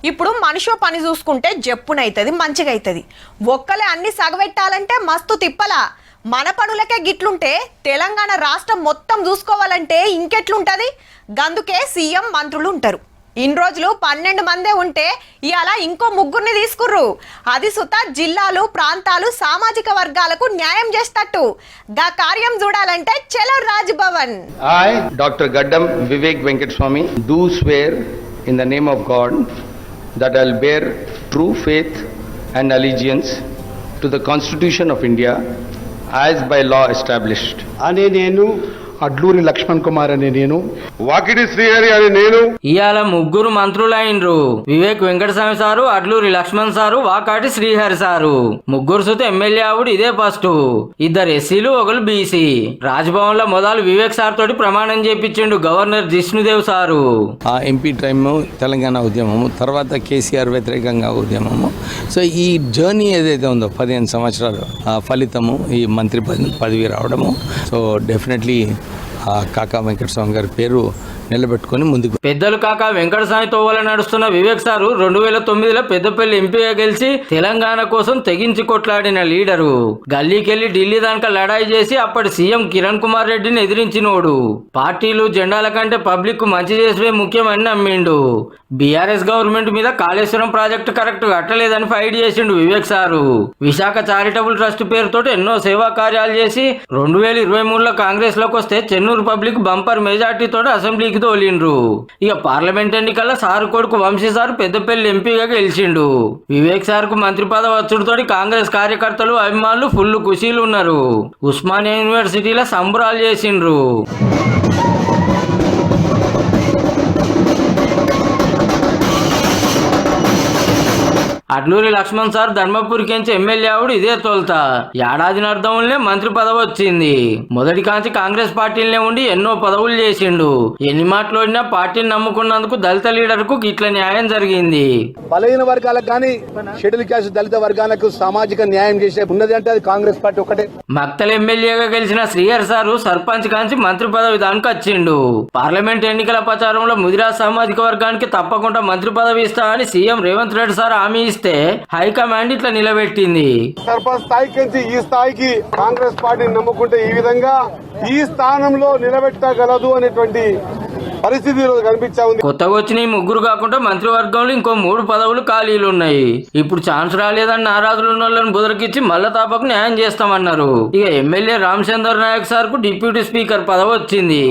ఇప్పుడు మనిషో పని చూసుకుంటే జప్పునైతుంది మంచిగా అవుతుంది. ఒక్కలే అన్ని సగబెట్టాలంటే మస్తు తిప్పలా. మన పనులకే గిట్లుంటే తెలంగాణ రాష్ట్రం మొత్తం చూసుకోవాలంటే ఇంకెట్లుంటది? గందుకే సీఎం మంత్రులు ఉంటారు. ఇన్ని రోజులు 12 మందే ఉంటే ఇవాళ ఇంకో 3 తీసుకుర్రు. అది సుత జిల్లాలు ప్రాంతాలు సామాజిక వర్గాలకు న్యాయం చేస్తట్టు. గా కార్యం చూడాలంటే చలో Raj Bhavan. I, Dr. Gaddam Vivek Venkateswamy, do swear in the name of God that I will bear true faith and allegiance to the Constitution of India as by law established. అనే నేను అడ్లూరి లక్ష్మణ్ కుమార్ అనే నేను వాకిటి శ్రీహరి అని నేను ఇవాళ 3 మంత్రులైనరు. Vivek Venkataswamy sir, Adluri Laxman sir, Vakati Srihari sir. 3 సుత MLA ఆవుడు ఇదే ఫస్ట్. 2 ఎస్సీలు, 1 బీసీ. రాజ్భవన్ లో మొదలు వివేక్ సార్ తోటి ప్రమాణం చేపించిండు గవర్నర్ జిష్ణుదేవ్ సారు. ఆ ఎంపీ టైము తెలంగాణ ఉద్యమము, తర్వాత కేసీఆర్ వ్యతిరేకంగా ఉద్యమము. సో ఈ జర్నీ ఏదైతే ఉందో 15 సంవత్సరాలు ఫలితము ఈ మంత్రి పదవి రావడము. సో డెఫినెట్లీ కాకా వెంకటస్వామి గారి పేరు నిలబెట్టుకుని ముందుకు పెద్దలు కాకా వెంకటస్వామి తోవల నడుస్తున్న వివేక్ సారు 2009లో పెద్దపల్లి ఎంపీగా గెలిచి తెలంగాణ కోసం తెగించి కొట్లాడిన లీడరు. గల్లీకెళ్లి ఢిల్లీ దాకా లడాయి చేసి అప్పటి సీఎం కిరణ్ కుమార్ రెడ్డిని ఎదిరించినోడు. పార్టీలు జెండాల కంటే పబ్లిక్ కు మంచి చేసే ముఖ్యమని నమ్మిండు. బీఆర్ఎస్ గవర్నమెంట్ మీద కాళేశ్వరం ప్రాజెక్టు కరెక్ట్ కట్టలేదని ఫైట్ చేసిండు Vivek sir. Visakha charitable trust పేరుతో ఎన్నో సేవా కార్యాలు చేసి 2023లో కాంగ్రెస్ లోకి వస్తే చెన్నూరు పబ్లిక్ బంపర్ మెజార్టీతో అసెంబ్లీకి తోలిండ్రు. ఇక పార్లమెంట్ ఎన్నికల్లో సారు కొడుకు వంశీ సారు పెద్దపల్లి ఎంపీగా గెలిచిండు. వివేక్ సార్ కు మంత్రి పదవి వచ్చుడుతోటి కాంగ్రెస్ కార్యకర్తలు అభిమానులు ఫుల్ ఖుషీలు ఉన్నారు. ఉస్మానియా యూనివర్సిటీలో సంబరాలు చేసిండ్రు. అడ్లూరి లక్ష్మణ్ సార్ ధర్మపురికించి ఎమ్మెల్యే ఆవుడు ఇదే తొలుత. ఏడాది అర్థంలోనే మంత్రి పదవి వచ్చింది. మొదటి కాంచి కాంగ్రెస్ పార్టీలనే ఉండి ఎన్నో పదవులు చేసిండు. ఎన్ని మాటలోడినా పార్టీని నమ్ముకున్నందుకు దళిత లీడర్ కు ఇట్లా న్యాయం జరిగింది. బలహీన వర్గాలకు కానీ షెడ్యూల్ క్యాస్ట్ దళిత వర్గాలకు సామాజిక న్యాయం చేసే ఉన్నది అంటే అది కాంగ్రెస్ పార్టీ ఒకటే. మక్తల్ ఎమ్మెల్యేగా గెలిచిన శ్రీహర్ సారు సర్పంచ్ కాంచి మంత్రి పదవి దానికి వచ్చిండు. పార్లమెంట్ ఎన్నికల ప్రచారంలో ముదిరాజ్ సామాజిక వర్గానికి తప్పకుండా మంత్రి పదవి ఇస్తామని సీఎం రేవంత్ రెడ్డి సార్ హామీ ఇస్తే హైకమాండ్ ఇట్లా నిలబెట్టింది. సర్పంచ్ స్థాయికి నుంచి ఈ స్థాయికి కాంగ్రెస్ పార్టీని నమ్ముకుంటే ఈ విధంగా ఈ స్థానంలో నిలబెట్టగలదు అనేటువంటి పరిస్థితి కనిపించా ఉంది. కొత్తగా వచ్చిన ఈ 3 కాకుండా మంత్రివర్గంలో ఇంకో 3 పదవులు ఖాళీలు ఉన్నాయి. ఇప్పుడు ఛాన్స్ రాలేదని నారాజులు ఉన్న వాళ్ళని బుదరకిచ్చి మల్ల తాపకు న్యాయం చేస్తామన్నారు. ఇక ఎమ్మెల్యే రామచంద్ర నాయక్ సార్ కు డిప్యూటీ స్పీకర్ పదవి వచ్చింది.